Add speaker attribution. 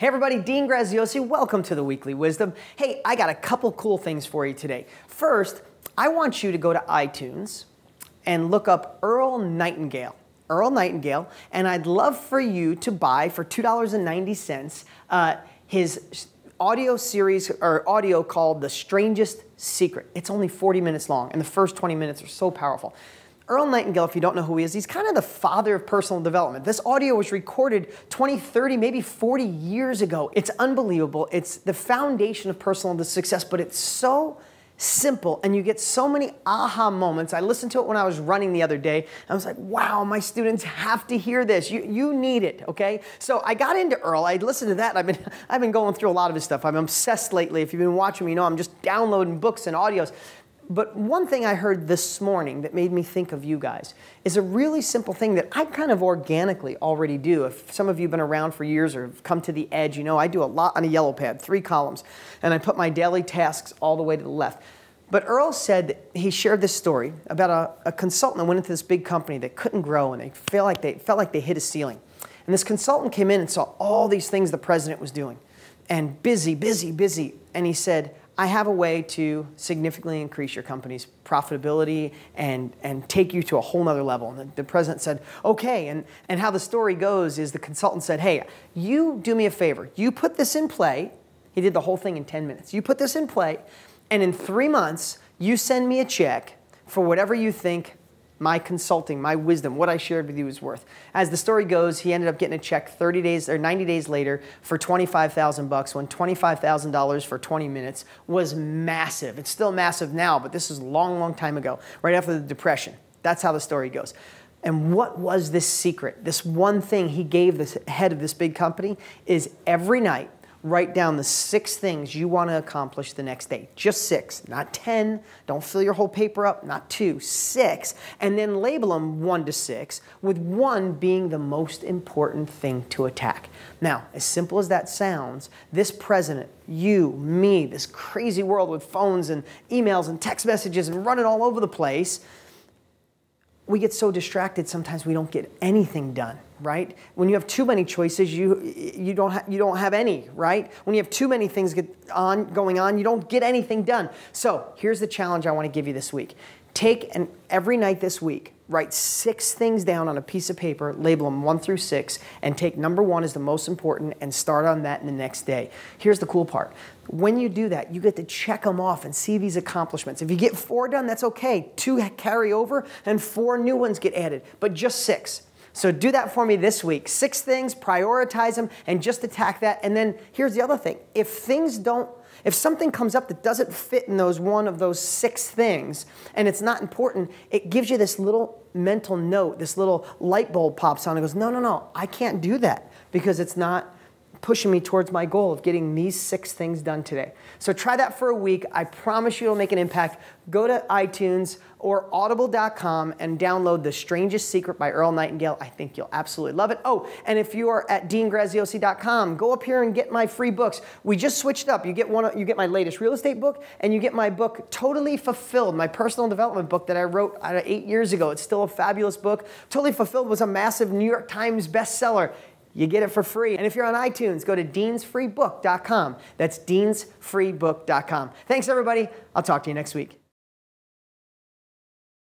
Speaker 1: Hey everybody, Dean Graziosi, welcome to the Weekly Wisdom. Hey, I got a couple cool things for you today. First, I want you to go to iTunes and look up Earl Nightingale. Earl Nightingale, and I'd love for you to buy for $2.90 his audio series or audio called The Strangest Secret. It's only 40 minutes long, and the first 20 minutes are so powerful. Earl Nightingale, if you don't know who he is, he's kind of the father of personal development. This audio was recorded 20, 30, maybe 40 years ago. It's unbelievable. It's the foundation of personal success, but it's so simple, and you get so many aha moments. I listened to it when I was running the other day. I was like, wow, my students have to hear this. You need it, okay? So I got into Earl. I listened to that. I've been going through a lot of his stuff. I'm obsessed lately. If you've been watching me, you know I'm just downloading books and audios. But one thing I heard this morning that made me think of you guys is a really simple thing that I kind of organically already do. If some of you have been around for years or have come to the edge, you know I do a lot on a yellow pad, 3 columns, and I put my daily tasks all the way to the left. But Earl said that he shared this story about a consultant that went into this big company that couldn't grow, and they felt like they hit a ceiling. And this consultant came in and saw all these things the president was doing, and busy, busy, busy. And he said, I have a way to significantly increase your company's profitability and take you to a whole nother level. And the president said, okay. And how the story goes is the consultant said, hey, you do me a favor. You put this in play. He did the whole thing in 10 minutes. You put this in play, and in 3 months, you send me a check for whatever you think my consulting, my wisdom, what I shared with you is worth. As the story goes, he ended up getting a check 30 days or 90 days later for $25,000 when $25,000 for 20 minutes was massive. It's still massive now, but this is a long, long time ago, right after the Depression. That's how the story goes. And what was this secret? This one thing he gave the head of this big company is every night, write down the 6 things you want to accomplish the next day. Just 6, not 10. Don't fill your whole paper up, not 2, 6. And then label them 1 to 6, with 1 being the most important thing to attack. Now, as simple as that sounds, this president, you, me, this crazy world with phones and emails and text messages and running all over the place, we get so distracted sometimes we don't get anything done, right? When you have too many choices, you don't have any, right? When you have too many things going on, you don't get anything done. So here's the challenge I want to give you this week. Every night this week, write 6 things down on a piece of paper, label them 1 through 6, and take number 1 as the most important and start on that in the next day. Here's the cool part. When you do that, you get to check them off and see these accomplishments. If you get 4 done, that's okay. 2 carry over and 4 new ones get added, but just 6. So do that for me this week. 6 things, prioritize them, and just attack that. And then here's the other thing. If something comes up that doesn't fit in one of those 6 things, and it's not important, it gives you this little mental note, this little light bulb pops on and goes, no, no, no, I can't do that because it's not pushing me towards my goal of getting these 6 things done today. So try that for a week. I promise you it'll make an impact. Go to iTunes or audible.com and download The Strangest Secret by Earl Nightingale. I think you'll absolutely love it. Oh, and if you are at deangraziosi.com, go up here and get my free books. We just switched up. You get my latest real estate book, and you get my book, Totally Fulfilled, my personal development book that I wrote 8 years ago. It's still a fabulous book. Totally Fulfilled was a massive New York Times bestseller. You get it for free. And if you're on iTunes, go to deansfreebook.com. That's deansfreebook.com. Thanks, everybody. I'll talk to you next week.